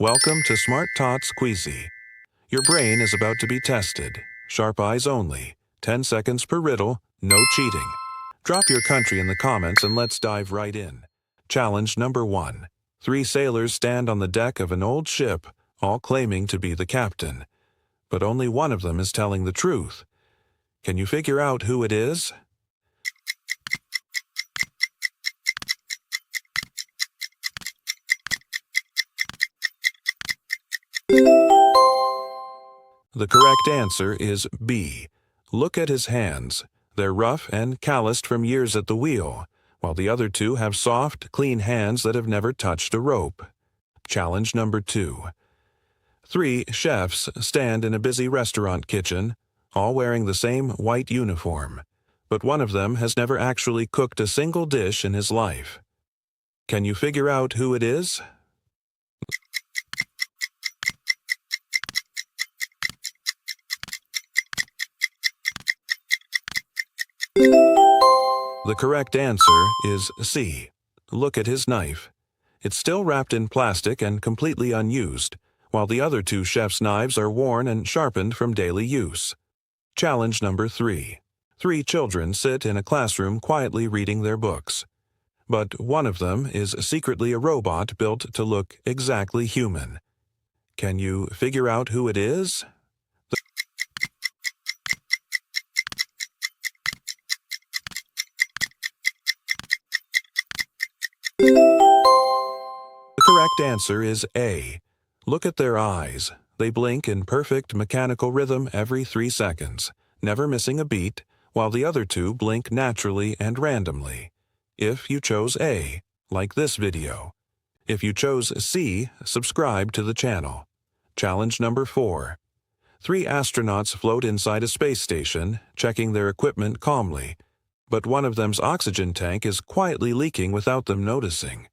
Welcome to Smart Tots Quizi. Your brain is about to be tested. Sharp eyes only. 10 seconds per riddle, no cheating. Drop your country in the comments and let's dive right in. Challenge number 1. 3 sailors stand on the deck of an old ship, all claiming to be the captain. But only one of them is telling the truth. Can you figure out who it is? The correct answer is B. Look at his hands. They're rough and calloused from years at the wheel, while the other 2 have soft, clean hands that have never touched a rope. Challenge number 2. 3 chefs stand in a busy restaurant kitchen, all wearing the same white uniform, but one of them has never actually cooked a single dish in his life. Can you figure out who it is? The correct answer is C. Look at his knife. It's still wrapped in plastic and completely unused, while the other 2 chefs' knives are worn and sharpened from daily use. Challenge number 3. 3 children sit in a classroom quietly reading their books. But one of them is secretly a robot built to look exactly human. Can you figure out who it is? The correct answer is A. Look at their eyes. They blink in perfect mechanical rhythm every 3 seconds, never missing a beat, while the other 2 blink naturally and randomly. If you chose A, like this video. If you chose C, subscribe to the channel. Challenge number 4. 3 astronauts float inside a space station, checking their equipment calmly, but one of them's oxygen tank is quietly leaking without them noticing.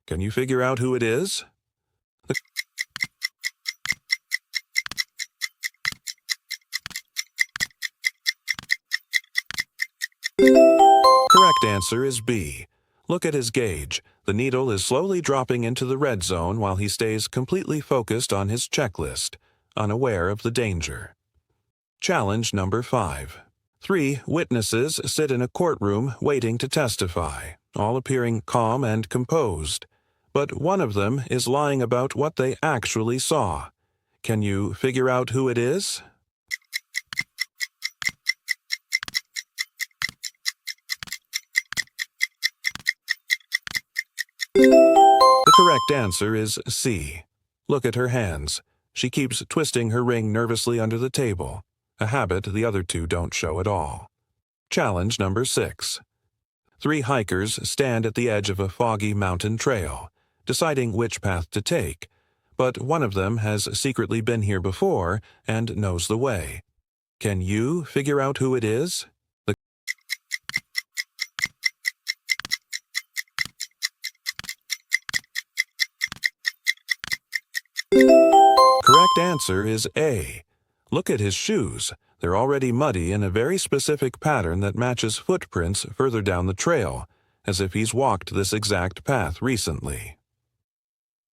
Can you figure out who it is? Correct answer is B. Look at his gauge. The needle is slowly dropping into the red zone while he stays completely focused on his checklist, unaware of the danger. Challenge number 5. 3 witnesses sit in a courtroom waiting to testify, all appearing calm and composed. But one of them is lying about what they actually saw. Can you figure out who it is? The correct answer is C. Look at her hands. She keeps twisting her ring nervously under the table, a habit the other 2 don't show at all. Challenge number 6. 3 hikers stand at the edge of a foggy mountain trail, deciding which path to take, but one of them has secretly been here before and knows the way. Can you figure out who it is? The correct answer is A. Look at his shoes. They're already muddy in a very specific pattern that matches footprints further down the trail, as if he's walked this exact path recently.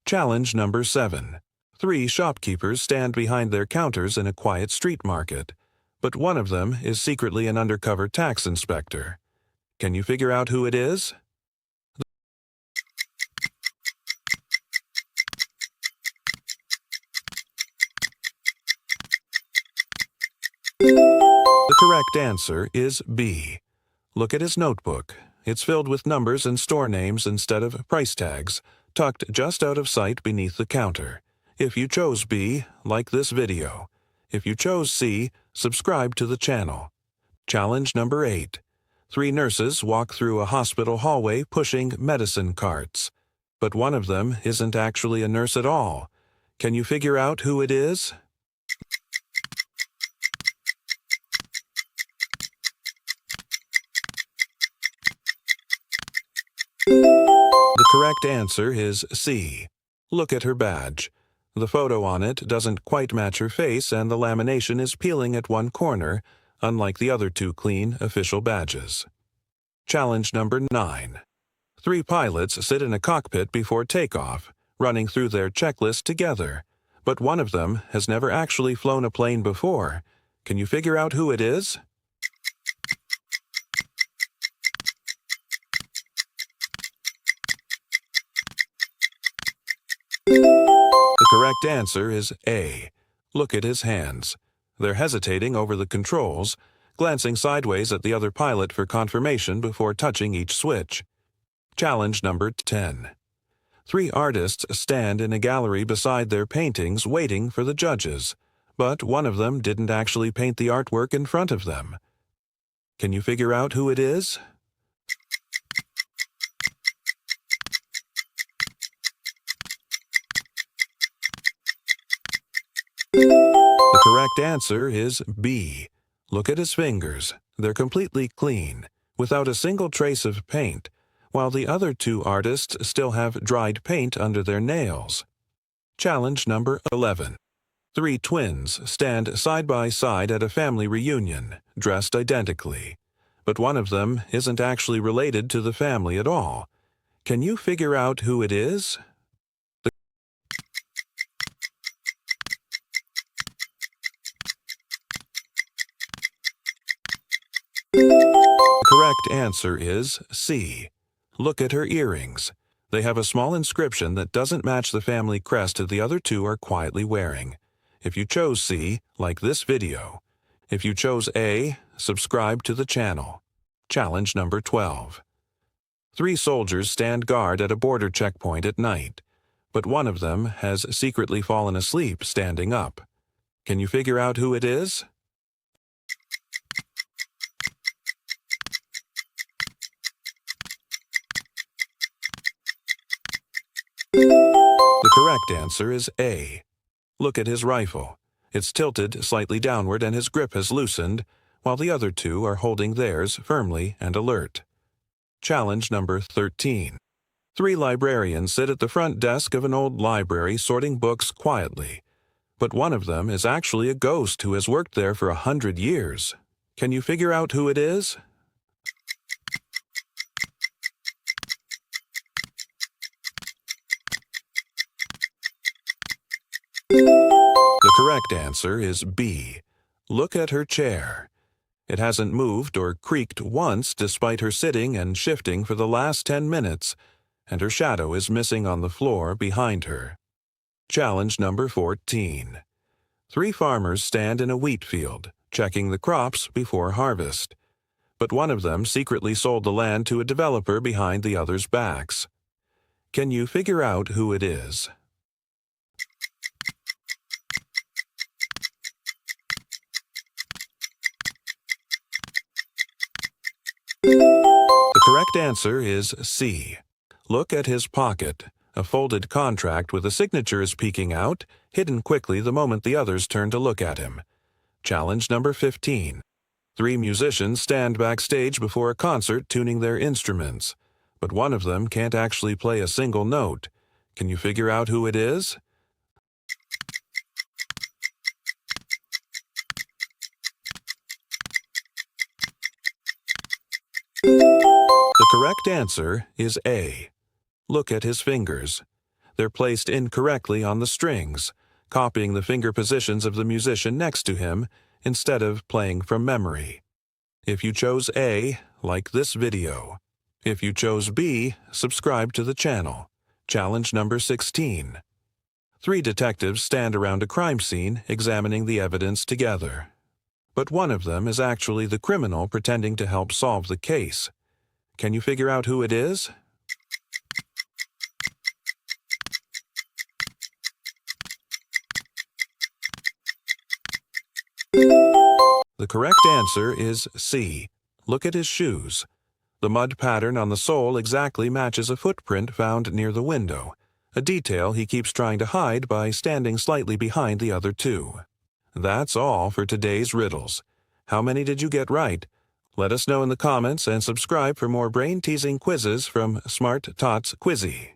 Challenge number 7. 3 shopkeepers stand behind their counters in a quiet street market, but one of them is secretly an undercover tax inspector. Can you figure out who it is? The correct answer is B. Look at his notebook. It's filled with numbers and store names instead of price tags, tucked just out of sight beneath the counter. If you chose B, like this video. If you chose C, subscribe to the channel. Challenge number 8. 3 nurses walk through a hospital hallway pushing medicine carts, but one of them isn't actually a nurse at all. Can you figure out who it is? The correct answer is C. Look at her badge. The photo on it doesn't quite match her face and the lamination is peeling at one corner, unlike the other 2 clean, official badges. Challenge number 9. 3 pilots sit in a cockpit before takeoff, running through their checklist together, but one of them has never actually flown a plane before. Can you figure out who it is? The correct answer is A. Look at his hands. They're hesitating over the controls, glancing sideways at the other pilot for confirmation before touching each switch. Challenge number 10. 3 artists stand in a gallery beside their paintings waiting for the judges, but one of them didn't actually paint the artwork in front of them. Can you figure out who it is? The correct answer is B. Look at his fingers. They're completely clean, without a single trace of paint, while the other 2 artists still have dried paint under their nails. Challenge number 11. 3 twins stand side by side at a family reunion, dressed identically, but one of them isn't actually related to the family at all. Can you figure out who it is? The correct answer is C. Look at her earrings. They have a small inscription that doesn't match the family crest the other 2 are quietly wearing. If you chose C, like this video. If you chose A, subscribe to the channel. Challenge number 12. 3 soldiers stand guard at a border checkpoint at night, but one of them has secretly fallen asleep standing up. Can you figure out who it is? The correct answer is A. Look at his rifle. It's tilted slightly downward and his grip has loosened, while the other 2 are holding theirs firmly and alert. Challenge number 13. 3 librarians sit at the front desk of an old library sorting books quietly, but one of them is actually a ghost who has worked there for 100 years. Can you figure out who it is? The correct answer is B. Look at her chair. It hasn't moved or creaked once despite her sitting and shifting for the last 10 minutes, and her shadow is missing on the floor behind her. Challenge number 14. 3 farmers stand in a wheat field, checking the crops before harvest, but one of them secretly sold the land to a developer behind the others' backs. Can you figure out who it is? The correct answer is C. Look at his pocket. A folded contract with a signature is peeking out, hidden quickly the moment the others turn to look at him. Challenge number 15. 3 musicians stand backstage before a concert tuning their instruments, but one of them can't actually play a single note. Can you figure out who it is? The correct answer is A. Look at his fingers. They're placed incorrectly on the strings, copying the finger positions of the musician next to him instead of playing from memory. If you chose A, like this video. If you chose B, subscribe to the channel. Challenge number 16. 3 detectives stand around a crime scene examining the evidence together, but one of them is actually the criminal pretending to help solve the case. Can you figure out who it is? The correct answer is C. Look at his shoes. The mud pattern on the sole exactly matches a footprint found near the window, a detail he keeps trying to hide by standing slightly behind the other 2. That's all for today's riddles. How many did you get right? Let us know in the comments and subscribe for more brain-teasing quizzes from Smart Tots Quizi.